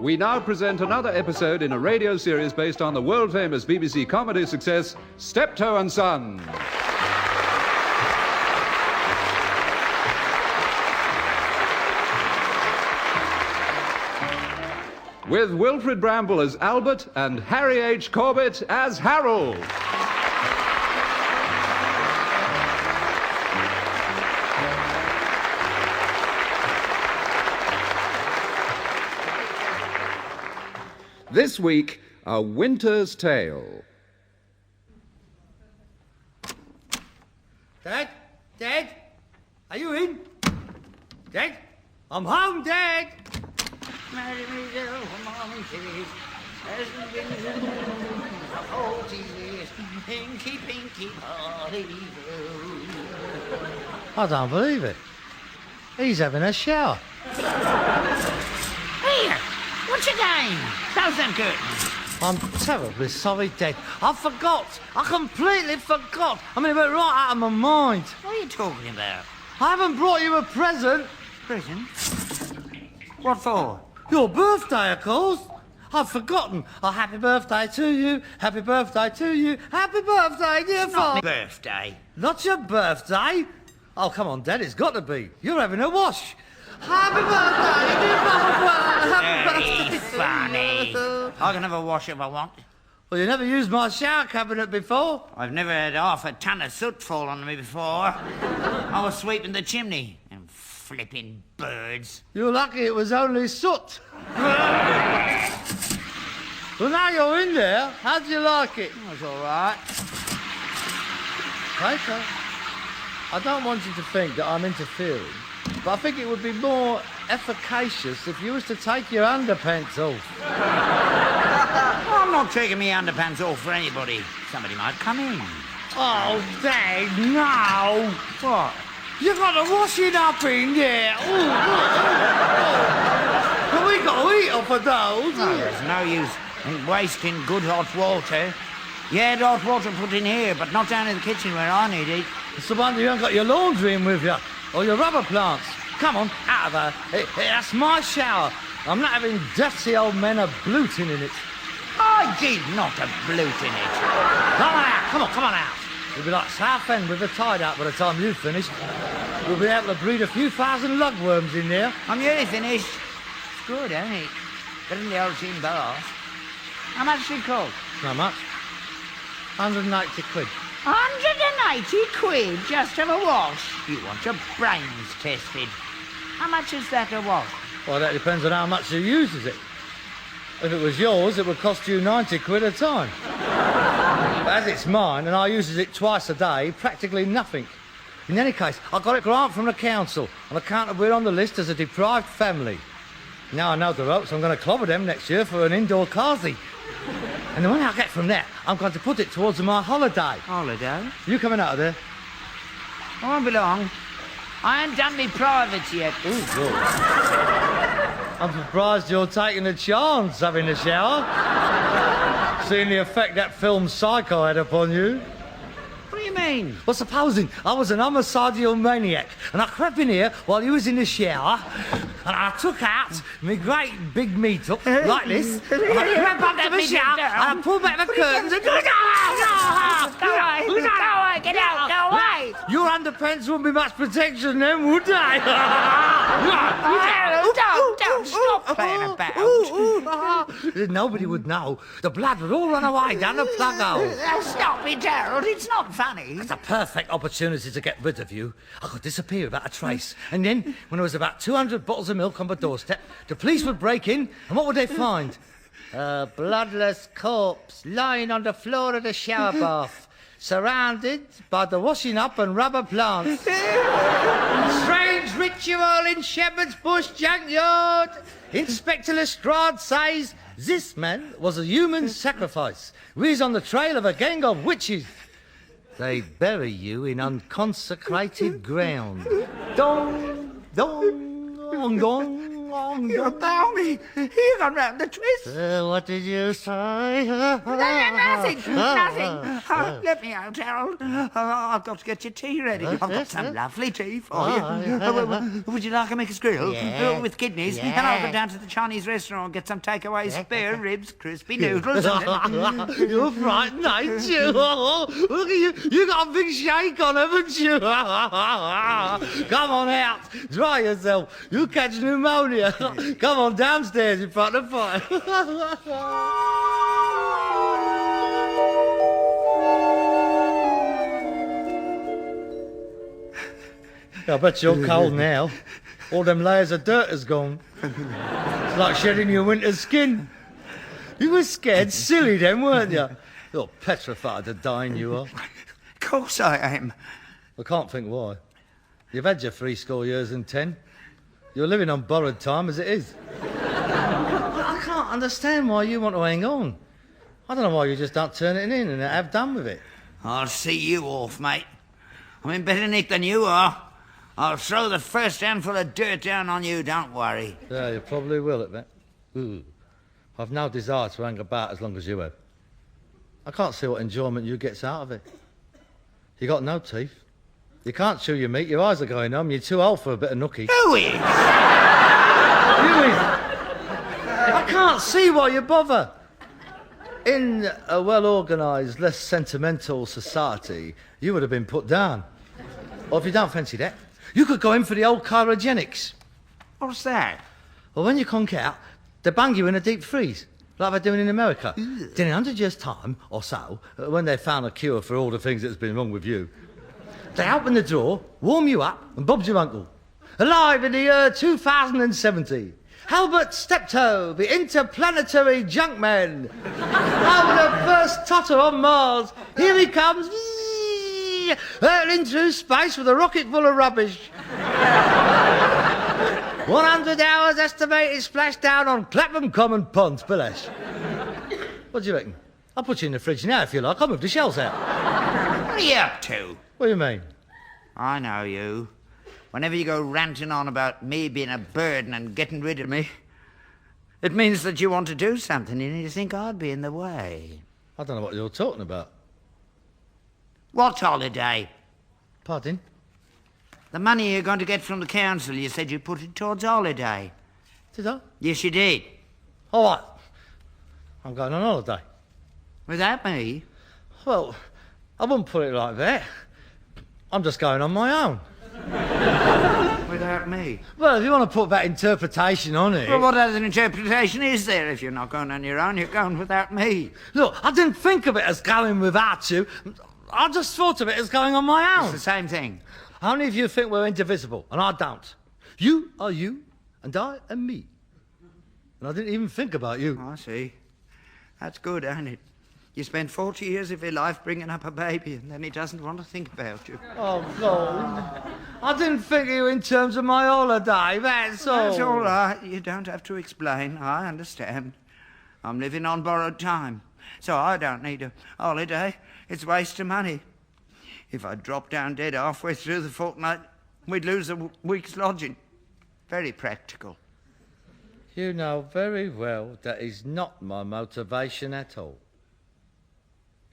We now present another episode in a radio series based on the world-famous BBC comedy success, Steptoe and Son. With Wilfrid Bramble as Albert and Harry H. Corbett as Harold. This week, A Winter's Tale. Dad? Dad? Are you in? Dad? I'm home, Dad! I don't believe it. He's having a shower. Here, what's your game? Close them curtains. I'm terribly sorry, Dad. I forgot. I completely forgot. I mean, it went right out of my mind. What are you talking about? I haven't brought you a present. Prison? What for? Your birthday, of course. I've forgotten. Oh, happy birthday to you. Happy birthday to you. Happy birthday, dear Not father. my birthday. Not your birthday? Oh, come on, Dad, it's got to be. You're having a wash. Happy birthday, dear father. Happy Very funny. I can have a wash if I want. Well, you never used my shower cabinet before. I've never had half a ton of soot fall on me before. I was sweeping the chimney. And flipping birds. You're lucky it was only soot. Well, now you're in there. How do you like it? That's all right. Paper. I don't want you to think that I'm interfering, but I think it would be more efficacious if you was to take your underpants off. I'm not taking my underpants off for anybody. Somebody might come in. Oh, Dad, no. What? You got the washing up in there. Well, we got to eat off of those. Oh, there's no use in wasting good hot water. Yeah, hot water put in here, but not down in the kitchen where I need it. It's the wonder you haven't got your laundry in with you, or your rubber plants. Come on, out of there. That's my shower. I'm not having dirty old men a-bluting in it. I did not a bloot in it. Come on out, come on out. You'll be like Southend with the tide out by the time you've finished. We'll be able to breed a few thousand lugworms in there. I'm nearly finished. It's good, ain't it? Better than the old tin bath. How much did it cost? Not much. 180 quid. 180 quid just to have a wash? You want your brains tested. How much is that a wash? Well, that depends on how much you uses it. If it was yours, it would cost you 90 quid a time. But as it's mine, and I uses it twice a day, practically nothing. In any case, I got a grant from the council on account of we're on the list as a deprived family. Now I know the ropes, I'm going to clobber them next year for an indoor carsy. And the money I get from that, I'm going to put it towards my holiday. Holiday? You coming out of there? I won't be long. I ain't done me privates yet. Oh, good. I'm surprised you're taking a chance having a shower. Seeing the effect that film Psycho had upon you. What do you mean? Well, supposing I was an homicidal maniac and I crept in here while you was in the shower and I took out my great big meat up like this and I crept under the shower and I pulled back the curtains and... Go away! Get out! Go away! Your underpants wouldn't be much protection then, would they? Don't stop playing about. Nobody would know. The blood would all run away down the plug hole. Stop it, Harold. It's not funny. It's a perfect opportunity to get rid of you. I could disappear without a trace. And then, when there was about 200 bottles of milk on the doorstep, the police would break in, and what would they find? A bloodless corpse lying on the floor of the shower bath, surrounded by the washing up and rubber plants. Strange ritual in Shepherd's Bush junkyard. Inspector Lestrade says this man was a human sacrifice. He's on the trail of a gang of witches. They bury you in unconsecrated ground. Dong, dong, dong, dong. on. You're balmy. You gone round the twist. What did you say? Nothing. Oh, let me out, Harold. I've got to get your tea ready. I've got some lovely tea for you. Would you like a Micker's grill? Yeah. With kidneys? Yeah. And I'll go down to the Chinese restaurant and get some takeaway spare ribs, crispy noodles. You're frightened, ain't you? Look at you. You got a big shake on, haven't you? Come on out. Dry yourself. You catch pneumonia. Come on downstairs in front of the fire. I bet you're cold now. All them layers of dirt has gone. It's like shedding your winter skin. You were scared silly then, weren't you? You're petrified of dying, you are. Of course I am. I can't think why. You've had your 70 years and 10. You're living on borrowed time as it is. I can't understand why you want to hang on. I don't know why you just don't turn it in and have done with it. I'll see you off, mate. I'm in better nick than you are. I'll throw the first handful of dirt down on you, don't worry. Yeah, you probably will, at that. Ooh. I've no desire to hang about as long as you have. I can't see what enjoyment you gets out of it. You got no teeth. You can't chew your meat, your eyes are going numb, you're too old for a bit of nookie. Who is? You is. I can't see why you bother. In a well-organised, less sentimental society, you would have been put down. Or if you don't fancy that, you could go in for the old cryogenics. What's that? Well, when you conk out, they bung you in a deep freeze, like they're doing in America. Then in 100 years' time, or so, when they found a cure for all the things that's been wrong with you, they open the door, warm you up, and Bob's your uncle. Alive in the year 2070. Albert Steptoe, the interplanetary junkman. Oh, the first totter on Mars. Here he comes. Hurtling through space with a rocket full of rubbish. 100 hours estimated splashdown on Clapham Common Pond, Spillash. What do you reckon? I'll put you in the fridge now if you like. I'll move the shells out. What are you up to? What do you mean? I know you. Whenever you go ranting on about me being a burden and getting rid of me, it means that you want to do something and you think I'd be in the way. I don't know what you're talking about. What holiday? Pardon? The money you're going to get from the council, you said you put it towards holiday. Did I? Yes, you did. All right. I'm going on holiday. Without me? Well, I wouldn't put it like that. I'm just going on my own. Without me? Well, if you want to put that interpretation on it... Well, what other interpretation is there? If you're not going on your own, you're going without me. Look, I didn't think of it as going without you. I just thought of it as going on my own. It's the same thing. How many of you think we're indivisible? And I don't. You are you, and I am me. And I didn't even think about you. I see. That's good, ain't it? You spend 40 years of your life bringing up a baby, and then he doesn't want to think about you. Oh, God. I didn't think of you in terms of my holiday, that's all. That's all right. You don't have to explain. I understand. I'm living on borrowed time, so I don't need a holiday. It's a waste of money. If I drop down dead halfway through the fortnight, we'd lose a week's lodging. Very practical. You know very well that is not my motivation at all.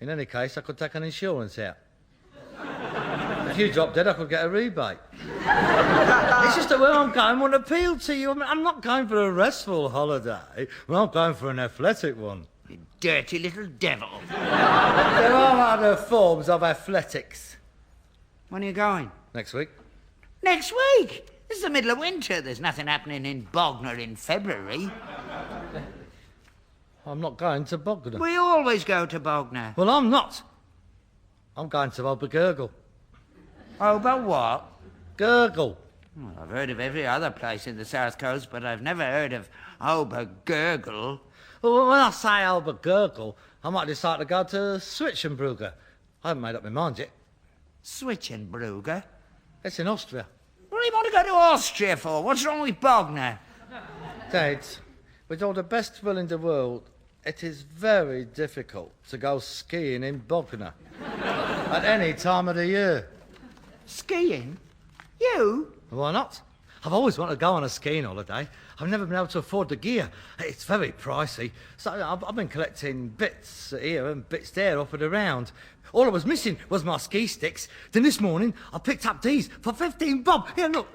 In any case, I could take an insurance out. If you drop dead, I could get a rebate. It's just that where I'm going won't appeal to you. I mean, I'm not going for a restful holiday. Well, I'm going for an athletic one. You dirty little devil. There are other forms of athletics. When are you going? Next week. Next week? This is the middle of winter. There's nothing happening in Bognor in February. I'm not going to Bognor. We always go to Bognor. Well, I'm not. I'm going to Obergurgle. Oh, but what? Gurgle. Well, I've heard of every other place in the South Coast, but I've never heard of Obergurgle. Well, when I say Obergurgle, I might decide to go to Switzenbrugge. I haven't made up my mind yet. Switzenbrugge? It's in Austria. What do you want to go to Austria for? What's wrong with Bognor? Dad, with all the best will in the world, it is very difficult to go skiing in Bognor at any time of the year. Skiing? You? Why not? I've always wanted to go on a skiing holiday. I've never been able to afford the gear. It's very pricey. So I've been collecting bits here and bits there off and around. All I was missing was my ski sticks. Then this morning, I picked up these for 15 bob. Here, look.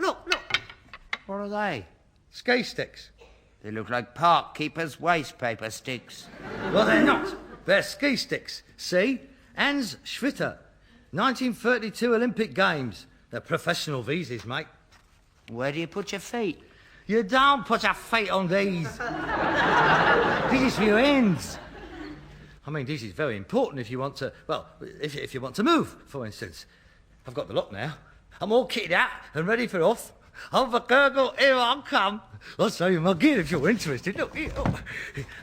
What are they? Ski sticks. They look like park keepers' waste paper sticks. Well, they're not. They're ski sticks. See? Hans Schwitter, 1932 Olympic Games. They're professional visas, mate. Where do you put your feet? You don't put your feet on these. This is for your hands. I mean, this is very important if you want to, well, if you want to move, for instance. I've got the lot now. I'm all kitted out and ready for off. Over gurgle, here I come. I'll show you my gear if you're interested. Look, here. Oh.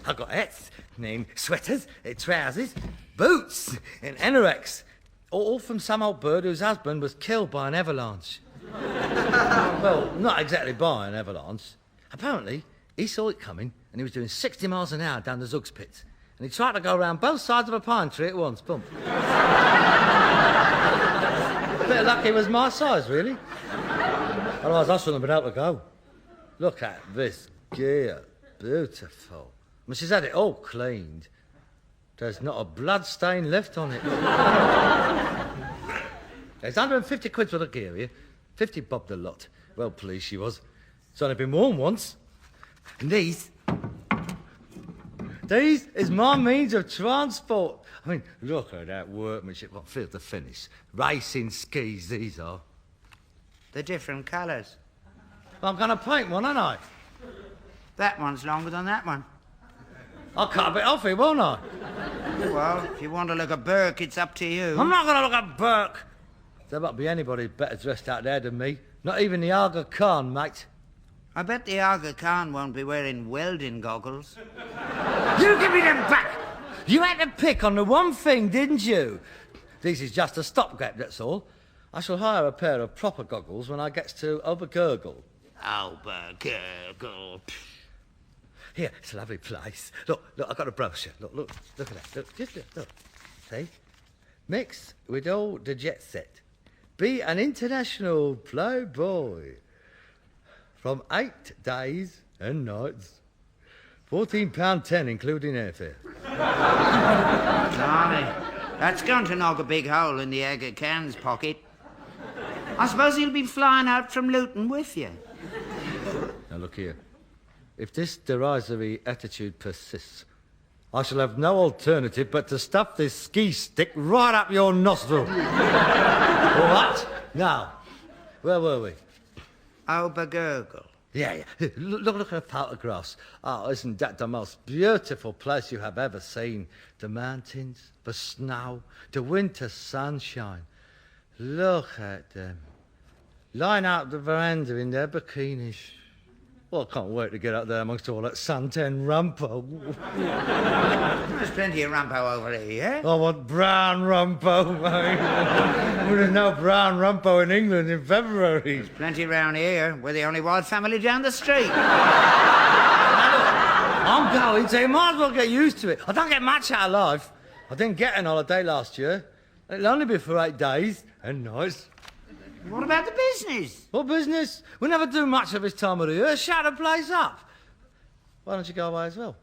I've got hats, and sweaters, trousers, boots, and anoraks. All from some old bird whose husband was killed by an avalanche. Well, not exactly by an avalanche. Apparently, he saw it coming and he was doing 60 miles an hour down the Zug's pit. And he tried to go around both sides of a pine tree at once. Bump. A bit of luck he was my size, really. Otherwise, I shouldn't have been able to go. Look at this gear. Beautiful. I mean, she's had it all cleaned. There's not a blood stain left on it. There's 150 quid worth of gear here. 50 bob the lot. Well pleased she was. It's only been worn once. And these is my means of transport. I mean, look at that workmanship. What field to finish? Racing skis, these are. They're different colours. I'm going to paint one, aren't I? That one's longer than that one. I'll cut a bit off it, won't I? Well, if you want to look at Burke, it's up to you. I'm not going to look at Burke. There won't be anybody better dressed out there than me. Not even the Aga Khan, mate. I bet the Aga Khan won't be wearing welding goggles. You give me them back! You had to pick on the one thing, didn't you? This is just a stopgap, that's all. I shall hire a pair of proper goggles when I gets to Obergurgel. Obergurgel. Here, it's a lovely place. Look, I've got a brochure. Look at that. Just look. See? Mix with all the jet set. Be an international playboy. From 8 days and nights. £14.10, including airfare. Blimey, that's going to knock a big hole in the Aga Khan's pocket. I suppose he'll be flying out from Luton with you. Now look here. If this derisory attitude persists, I shall have no alternative but to stuff this ski stick right up your nostril. All right? Now, where were we? Obergurgel. Yeah. Look at the photographs. Oh, isn't that the most beautiful place you have ever seen? The mountains, the snow, the winter sunshine. Look at them. Line out the veranda in their bikinis. Well, I can't wait to get up there amongst all that suntan rumpo. There's plenty of rumpo over here. I want brown rumpo, mate. There's no brown rumpo in England in February. There's plenty round here. We're the only white family down the street. I'm going, so you might as well get used to it. I don't get much out of life. I didn't get an holiday last year. It'll only be for 8 days and nights. What about the business? What business? We never do much of this time of the year. Shut the place up. Why don't you go away as well?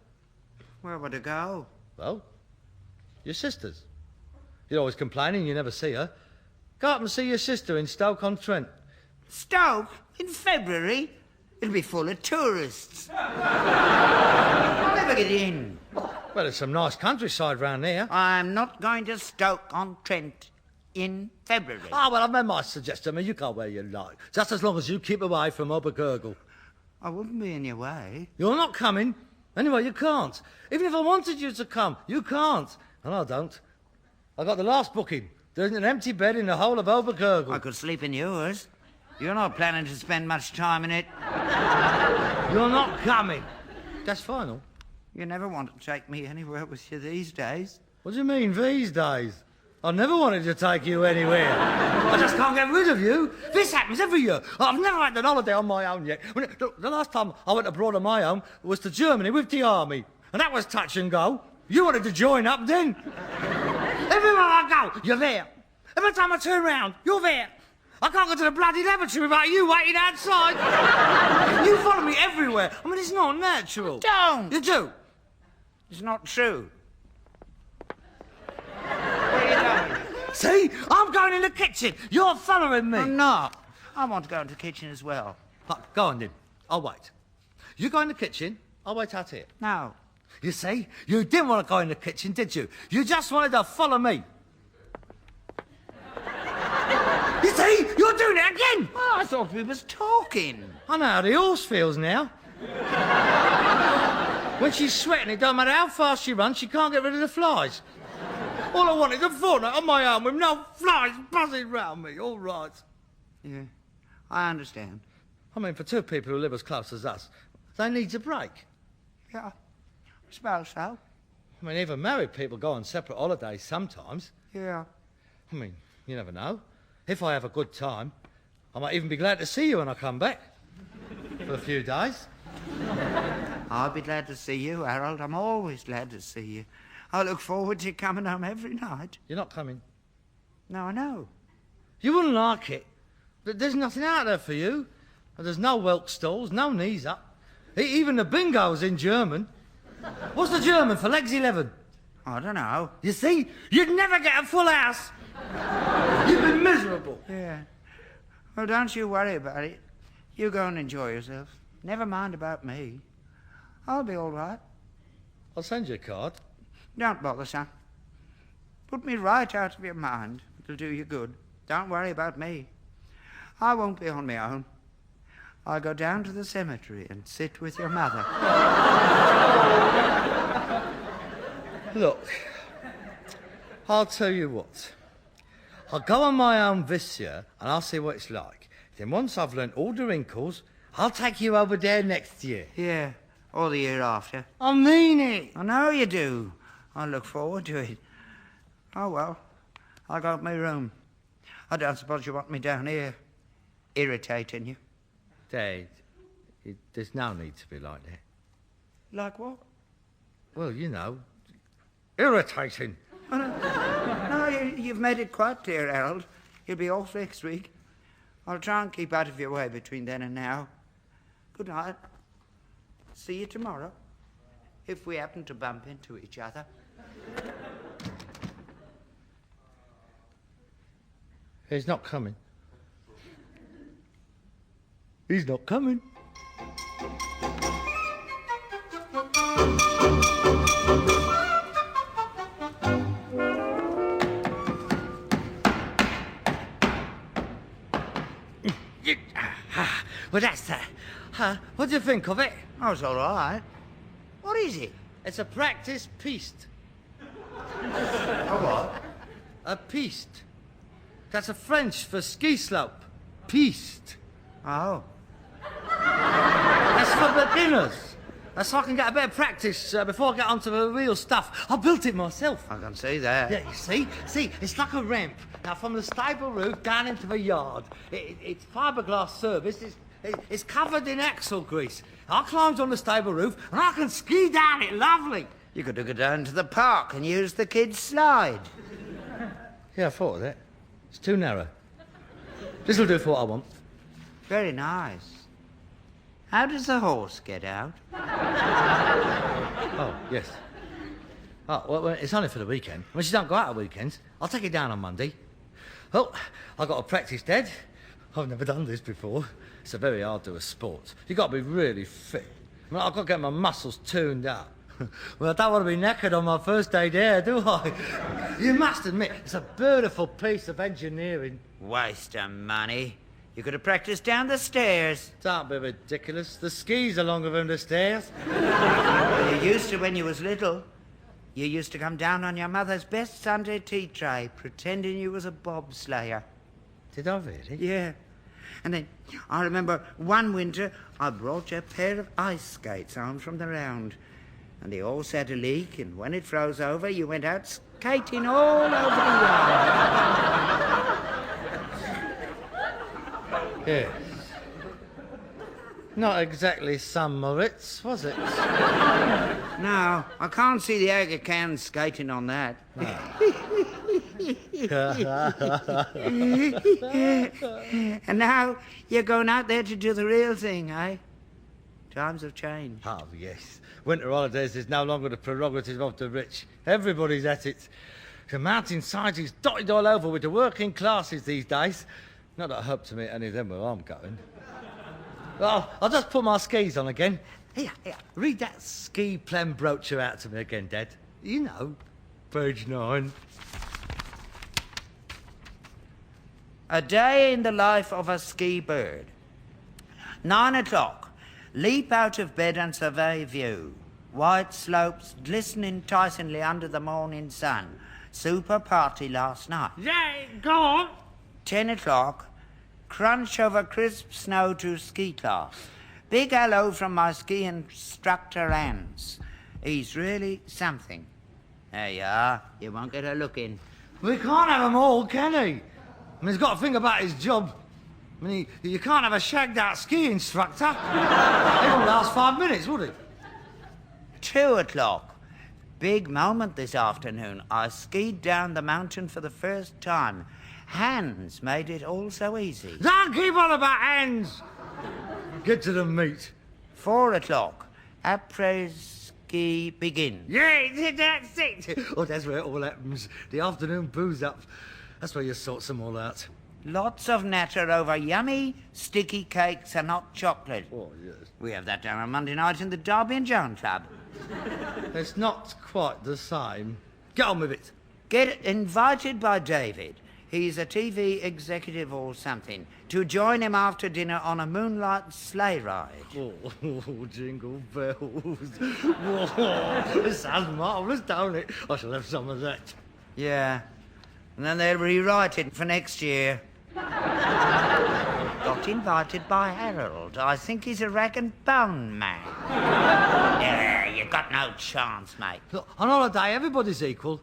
Where would I go? Well, your sister's. You're always complaining you never see her. Go up and see your sister in Stoke-on-Trent. Stoke? In February? It'll be full of tourists. I'll never get in. Well, there's some nice countryside round there. I'm not going to Stoke-on-Trent in February. Oh, well, I've made my suggestion. I mean, you go where you like. Just as long as you keep away from Obergurgel. I wouldn't be in your way. You're not coming. Anyway, you can't. Even if I wanted you to come, you can't. And I don't. I got the last booking. There isn't an empty bed in the whole of Obergurgel. I could sleep in yours. You're not planning to spend much time in it. You're not coming. That's final. You never want to take me anywhere with you these days. What do you mean, these days? I never wanted to take you anywhere. I just can't get rid of you. This happens every year. I've never had an holiday on my own yet. The last time I went abroad on my own was to Germany with the army. And that was touch and go. You wanted to join up then. Everywhere I go, you're there. Every time I turn round, you're there. I can't go to the bloody lavatory without you waiting outside. You follow me everywhere. I mean, it's not natural. Don't! You do? It's not true. Where are you going? See? I'm going in the kitchen. You're following me. I'm not. I want to go into the kitchen as well. Right, go on then. I'll wait. You go in the kitchen, I'll wait out here. No. You see? You didn't want to go in the kitchen, did you? You just wanted to follow me. You see? You're doing it again! Oh, I thought we was talking. I know how the horse feels now. When she's sweating, it don't matter how fast she runs, she can't get rid of the flies. All I want is a fortnight on my own with no flies buzzing round me. All right. Yeah, I understand. I mean, for two people who live as close as us, they need a break. Yeah, I suppose so. I mean, even married people go on separate holidays sometimes. Yeah. I mean, you never know. If I have a good time, I might even be glad to see you when I come back. For a few days. I'll be glad to see you, Harold. I'm always glad to see you. I look forward to you coming home every night. You're not coming. No, I know. You wouldn't like it. There's nothing out there for you. There's no Welk stalls, no knees up. Even the bingo's in German. What's the German for legs 11? I don't know. You see? You'd never get a full house. You've been miserable. Yeah. Well, don't you worry about it. You go and enjoy yourself. Never mind about me. I'll be all right. I'll send you a card. Don't bother, son. Put me right out of your mind. It'll do you good. Don't worry about me. I won't be on my own. I'll go down to the cemetery and sit with your mother. Look, I'll tell you what. I'll go on my own this year and I'll see what it's like. Then once I've learnt all the wrinkles, I'll take you over there next year. Yeah, or the year after. I mean it. I know you do. I look forward to it. Oh, well, I'll go to my room. I don't suppose you want me down here irritating you. Dad, there's no need to be like that. Like what? Well, you know, irritating. Oh, no, you've made it quite clear, Harold. You'll be off next week. I'll try and keep out of your way between then and now. Good night. See you tomorrow, if we happen to bump into each other. He's not coming. He's not coming. Well, that's that. What do you think of it? Oh, it's all right. What is it? It's a practice piece. A what? A piste. That's a French for ski slope. Piste. Oh. That's for beginners. That's so I can get a bit of practice before I get onto the real stuff. I built it myself. I can see that. Yeah, you see? See, it's like a ramp. Now, from the stable roof down into the yard. It's fiberglass service. It's covered in axle grease. I climbed on the stable roof and I can ski down it lovely. You could go down to the park and use the kids' slide. Yeah, I thought of that. It's too narrow. This'll do for what I want. Very nice. How does the horse get out? Oh, yes. Oh, well, it's only for the weekend. I mean, she don't go out on weekends. I'll take it down on Monday. Well, I've got to practice, Dad. I've never done this before. It's a very arduous sport. You've got to be really fit. I mean, I've got to get my muscles tuned up. Well, I don't want to be knackered on my first day there, do I? You must admit, it's a beautiful piece of engineering. Waste of money. You could have practiced down the stairs. Don't be ridiculous. The skis are longer than the stairs. Well, you used to when you was little. You used to come down on your mother's best Sunday tea tray, pretending you was a bobslayer. Did I really? Yeah. And then I remember one winter I brought you a pair of ice skates home from the round. And they all had a leak, and when it froze over, you went out skating all over the yard. Yes. Not exactly St. Moritz, was it? No, I can't see the Aga Khan skating on that. And now you're going out there to do the real thing, eh? Times have changed. Oh, yes. Winter holidays is no longer the prerogative of the rich. Everybody's at it. The mountainside is dotted all over with the working classes these days. Not that I hope to meet any of them where I'm going. Well, I'll just put my skis on again. Here, read that ski plan brochure out to me again, Dad. You know, page 9. A day in the life of a ski bird. 9 o'clock. Leap out of bed and survey view. White slopes glisten enticingly under the morning sun. Super party last night. Yeah, go on. 10 o'clock. Crunch over crisp snow to ski class. Big hello from my ski instructor, Hans. He's really something. There you are. You won't get a look in. We can't have them all, can he? I mean, he's got to think about his job. I mean, you can't have a shagged-out ski instructor. He won't last 5 minutes, would he? 2 o'clock. Big moment this afternoon. I skied down the mountain for the first time. Hans made it all so easy. Don't keep on about hands. Get to the meat. 4 o'clock. Après-ski begins. Yeah, that's it. Oh, that's where it all happens. The afternoon booze up. That's where you sort them all out. Lots of natter over yummy, sticky cakes and hot chocolate. Oh, yes. We have that down on Monday night in the Derby and Joan Club. It's not quite the same. Get on with it. Get invited by David. He's a TV executive or something. To join him after dinner on a moonlight sleigh ride. Oh, jingle bells. Whoa, it sounds marvellous, don't it? I shall have some of that. Yeah. And then they'll rewrite it for next year. Got invited by Harold. I think he's a rag and bone man. Yeah, you got no chance, mate. Look, on holiday, everybody's equal.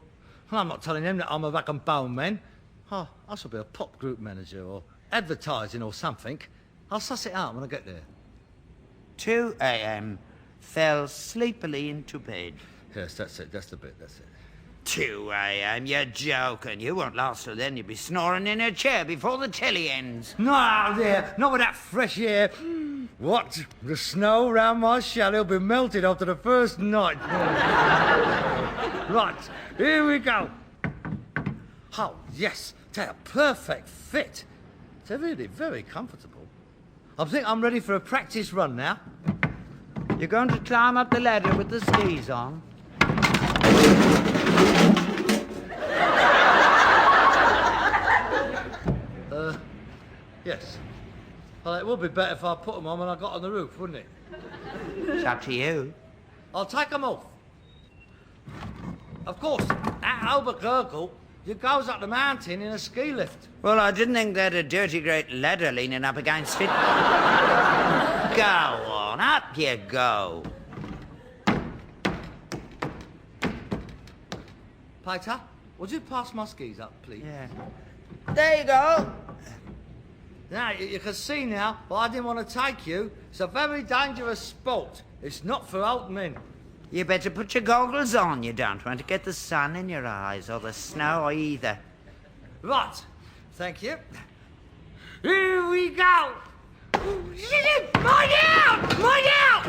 And I'm not telling them that I'm a rag and bone man. Oh, I shall be a pop group manager or advertising or something. I'll suss it out when I get there. 2 a.m. Fell sleepily into bed. Yes, that's it. That's the bit. That's it. 2 a.m. You're joking. You won't last till then. You'll be snoring in a chair before the telly ends. Not out there. Not with that fresh air. What? The snow round my chalet will be melted after the first night. Right, here we go. Oh, yes. They're a perfect fit. They're really very comfortable. I think I'm ready for a practice run now. You're going to climb up the ladder with the skis on? Yes. Well, it would be better if I put them on when I got on the roof, wouldn't it? It's up to you. I'll take them off. Of course, at Albuquerque, you goes up the mountain in a ski lift. Well, I didn't think that a dirty great ladder leaning up against it. Go on, up you go. Peter, would you pass my skis up, please? Yeah. There you go. Now, you can see now why I didn't want to take you. It's a very dangerous sport. It's not for old men. You better put your goggles on. You don't want to get the sun in your eyes or the snow either. Right. Thank you. Here we go. Mind out! Mind out!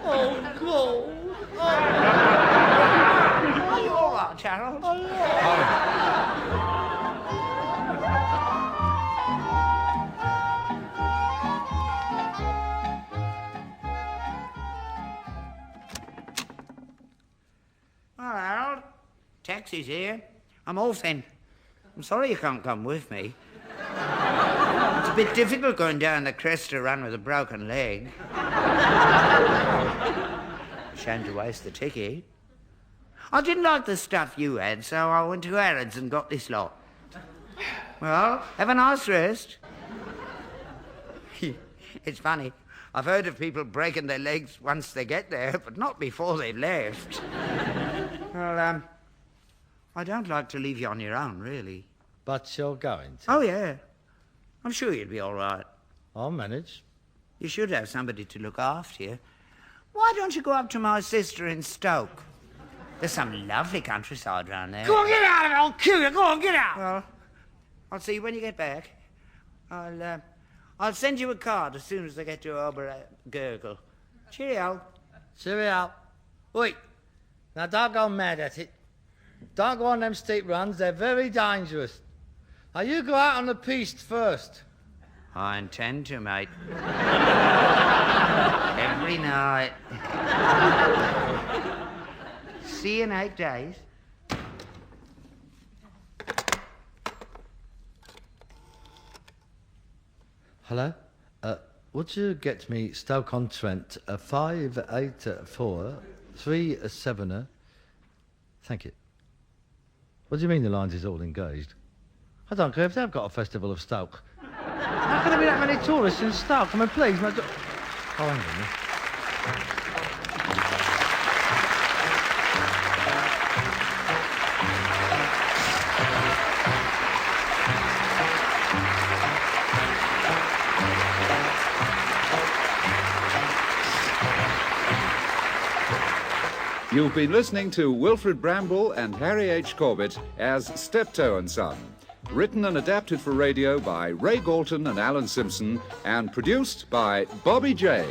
Oh, God. Are you all right, Harold? Well, Harold, taxi's here. I'm off then. I'm sorry you can't come with me. It's a bit difficult going down the Cresta run with a broken leg. Shame to waste the ticket. I didn't like the stuff you had, so I went to Harrods and got this lot. Well, have a nice rest. It's funny. I've heard of people breaking their legs once they get there, but not before they've left. Well, I don't like to leave you on your own, really. But you're going to. Oh, yeah. I'm sure you'll be all right. I'll manage. You should have somebody to look after you. Why don't you go up to my sister in Stoke? There's some lovely countryside round there. Go on, get out of it! I'll kill you! Go on, get out! Well, I'll see you when you get back. I'll send you a card as soon as I get to Obergurgel. Cheerio. Cheerio. Wait. Now, don't go mad at it. Don't go on them steep runs. They're very dangerous. Now, you go out on the piste first. I intend to, mate. Every night. See you in 8 days. Hello? Would you get me Stoke-on-Trent, 584 370? Thank you. What do you mean the lines is all engaged? I don't care if they've got a festival of Stoke. How can there be that many tourists in Stoke? I mean, please, oh, hang on a minute. You've been listening to Wilfred Bramble and Harry H. Corbett as Steptoe and Son. Written and adapted for radio by Ray Galton and Alan Simpson, and produced by Bobby J.